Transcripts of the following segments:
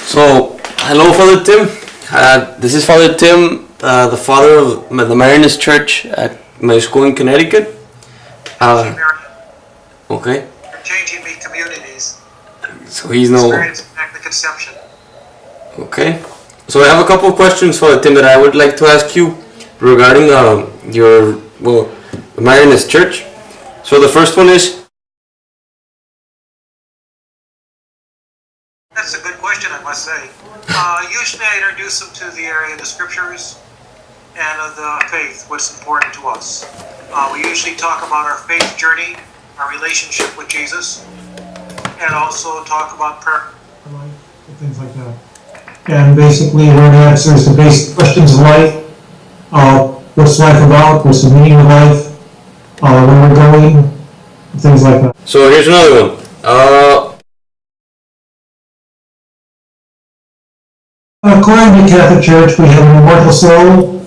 So, hello, Father Tim. This is Father Tim, the father of the Mariners Church at my school in Connecticut. Okay. You're changing me communities. So he's no. Experience the conception. Okay. So I have a couple of questions, Father Tim, that I would like to ask you regarding the Mariners Church. So the first one is. That's a good question, I must say. Usually I introduce them to the area of the scriptures and of the faith, what's important to us. We usually talk about our faith journey, our relationship with Jesus, and also talk about prayer. Things like that. And basically learn answers to basic questions of life. What's life about? What's the meaning of life? Where we're going? Things like that. So here's another one. According to the Catholic Church, we have an immortal soul,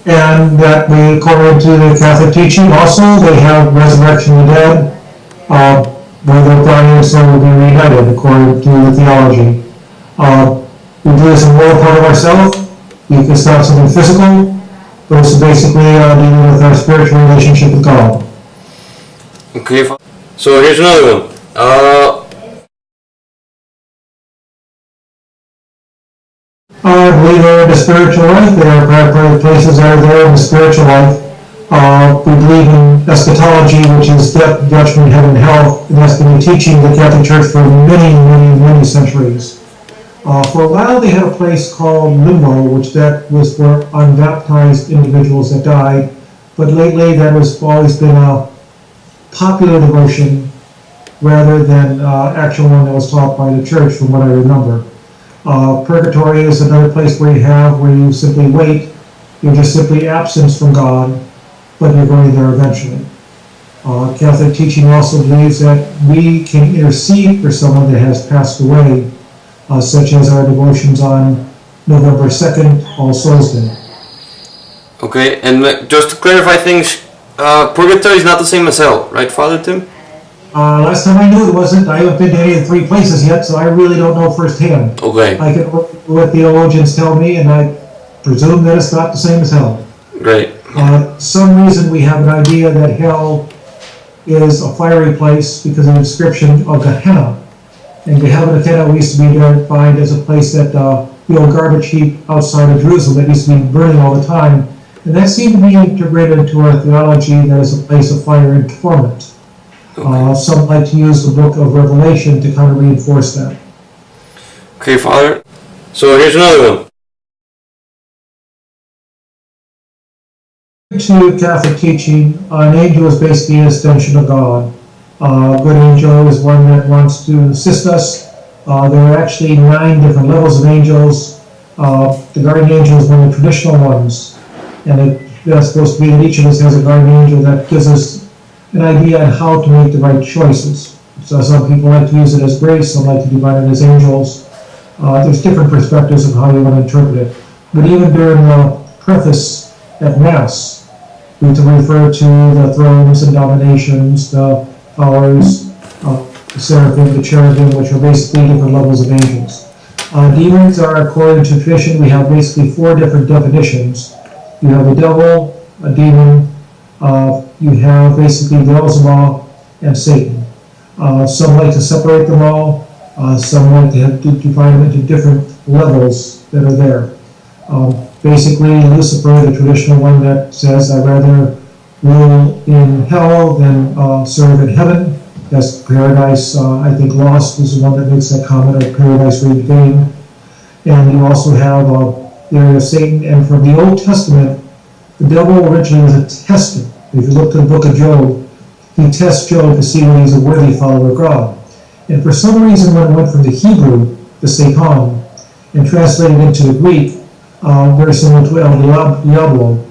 and that we, according to the Catholic teaching, also they have resurrection of the dead, where their body and soul will be reunited, according to the theology. We do this in one part of ourselves. It's not something physical, but it's basically dealing with our spiritual relationship with God. Okay. So here's another one. I believe in the spiritual life. There are private places are there in the spiritual life. We believe in eschatology, which is death, judgment, heaven, and hell, and that's been the teaching of the Catholic Church for many centuries. For a while, they had a place called limbo, which that was for unbaptized individuals that died. But lately, that has always been a popular devotion rather than actual one that was taught by the Church, from what I remember. Purgatory is another place where you simply wait. You're just simply absent from God, but you're going there eventually. Catholic teaching also believes that we can intercede for someone that has passed away, such as our devotions on November 2nd, All Souls Day. Okay, and just to clarify things, purgatory is not the same as hell, right, Father Tim? Last time I knew it wasn't. I haven't been to any of the three places yet, so I really don't know firsthand. Okay. I can what theologians tell me, and I presume that it's not the same as hell. Great. Some reason we have an idea that hell is a fiery place because of the description of Gehenna. And Gehenna used to be defined as a place that, the old garbage heap outside of Jerusalem that used to be burning all the time. And that seemed to be integrated into our theology that is a place of fire and torment. Some like to use the book of Revelation to kind of reinforce that. Okay, Father. So here's another one. To Catholic teaching, an angel is basically an extension of God. A good angel is one that wants to assist us. There are actually 9 different levels of angels. The guardian angel is one of the traditional ones, and that's supposed to be that each of us has a guardian angel that gives us an idea on how to make the right choices. So some people like to use it as grace, some like to define it as angels. There's different perspectives of how you want to interpret it. But even during the preface at Mass, we refer to the thrones and dominations, the powers, the seraphim, the cherubim, which are basically different levels of angels. Demons are, according to tradition, we have basically 4 different definitions. You have a devil, a demon, you have basically Beelzebub and Satan. Some like to separate them all. Some like to divide them into different levels that are there. Basically, Lucifer, the traditional one that says, I'd rather rule in hell than serve in heaven. That's Paradise, I think Lost is the one that makes that comment, or Paradise Regained. And you also have the area of Satan. And from the Old Testament, the devil originally was a tester. If you look to the book of Job, he tests Job to see whether he's a worthy follower of God. And for some reason, when it went from the Hebrew, the Satan, and translated into the Greek, very similar to El Diablo,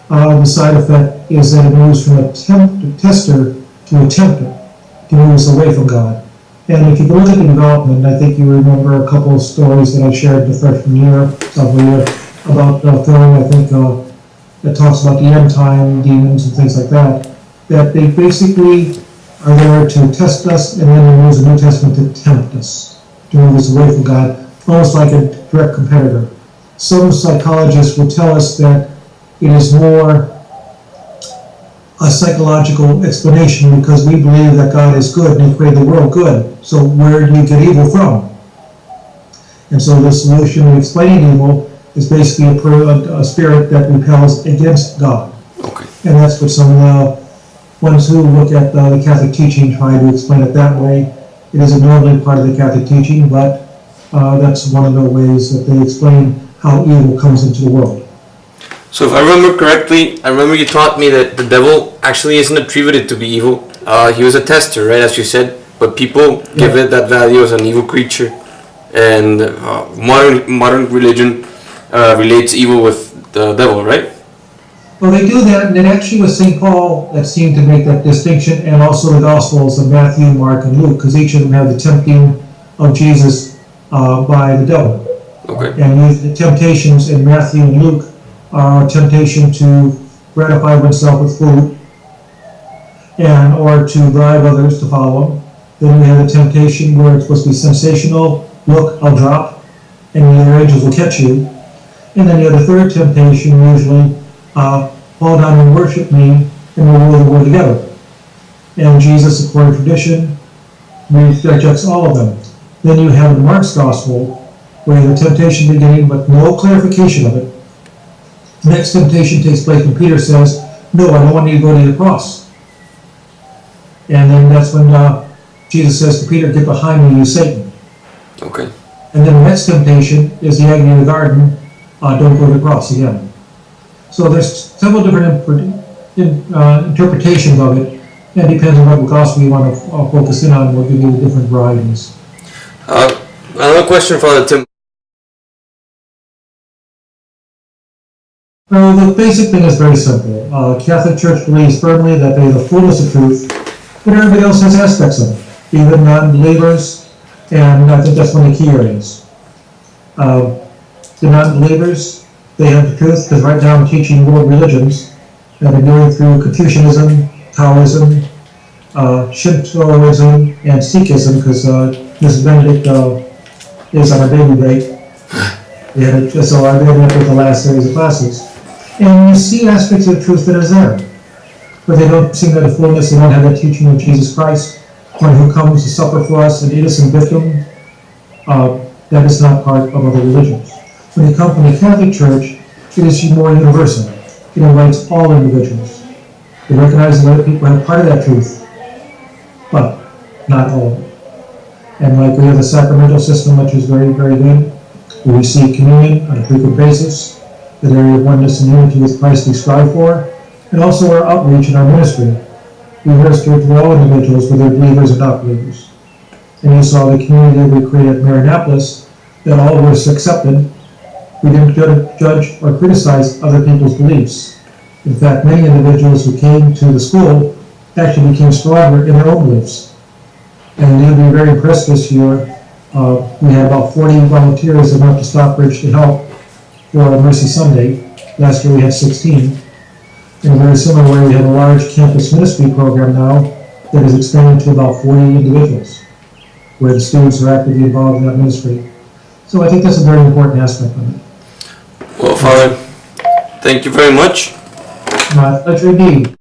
the side effect is that it moves from a tester to a tempter. It moves away from God. And if you look at the development, I think you remember a couple of stories that I shared the freshman year, sophomore year, about the film, I think, that talks about the end time demons and things like that, that they basically are there to test us, and then they use the New Testament to tempt us, to move us away from God. almost like a direct competitor. Some psychologists will tell us that it is more a psychological explanation because we believe that God is good and He created the world good. So where do you get evil from? And so the solution of explaining evil is basically a spirit that repels against God. Okay. And that's what some of the ones who look at the Catholic teaching try to explain it that way. It isn't normally part of the Catholic teaching, but that's one of the ways that they explain how evil comes into the world. So if I remember correctly, I remember you taught me that the devil actually isn't attributed to be evil. He was a tester, right, as you said, but people give it that value as an evil creature. And modern religion relates evil with the devil, right? Well, they do that, and it actually was St. Paul that seemed to make that distinction, and also the Gospels of Matthew, Mark, and Luke, because each of them have the tempting of Jesus by the devil. Okay. And the temptations in Matthew and Luke are a temptation to gratify oneself with food, and or to bribe others to follow him. Then we have the temptation where it's supposed to be sensational. Look, I'll drop, and the other angels will catch you. And then you have the third temptation, usually, fall down and worship me, and we'll rule the world together. And Jesus, according to tradition, rejects all of them. Then you have in Mark's Gospel, where the temptation beginning, but no clarification of it. The next temptation takes place when Peter says, "No, I don't want you to go to the cross." And then that's when Jesus says to Peter, "Get behind me, you Satan." Okay. And then the next temptation is the agony in the garden, don't go to the cross again. So there's several different interpretations of it, and it depends on what gospel you want to focus in on. We'll give you the different varieties. Another question, Father Tim. Well, the basic thing is very simple. Catholic Church believes firmly that they are the fullness of truth, but everybody else has aspects of it, even non-believers, and I think that's one of the key areas. The non-believers, they have the truth, because right now I'm teaching world religions, and I'm going through Confucianism, Taoism, Shintoism, and Sikhism, because Mrs. Benedict is on a baby break. So I've been up with the last series of classes. And you see aspects of the truth that is there, but they don't seem to have the fullness. They don't have the teaching of Jesus Christ, one who comes to suffer for us, an innocent victim. That is not part of other religions. When you come from the Catholic Church, it is more universal. It invites all individuals. It recognizes that other people have part of that truth, but not all of it. And like we have the sacramental system, which is very, very good. We receive communion on a frequent basis. The area of oneness and unity with Christ we strive for, and also our outreach and our ministry. We minister to all individuals, whether believers or not believers. And you saw the community we created at Marianopolis, that all was accepted. We didn't judge or criticize other people's beliefs. In fact, many individuals who came to the school actually became stronger in their own beliefs. And you'll be very impressed this year. We had about 40 volunteers that went to Stockbridge to help for Mercy Sunday. Last year we had 16. In a very similar way, we have a large campus ministry program now that is expanding to about 40 individuals, where the students are actively involved in that ministry. So I think that's a very important aspect of it. Well, Father, thank you very much. My pleasure indeed.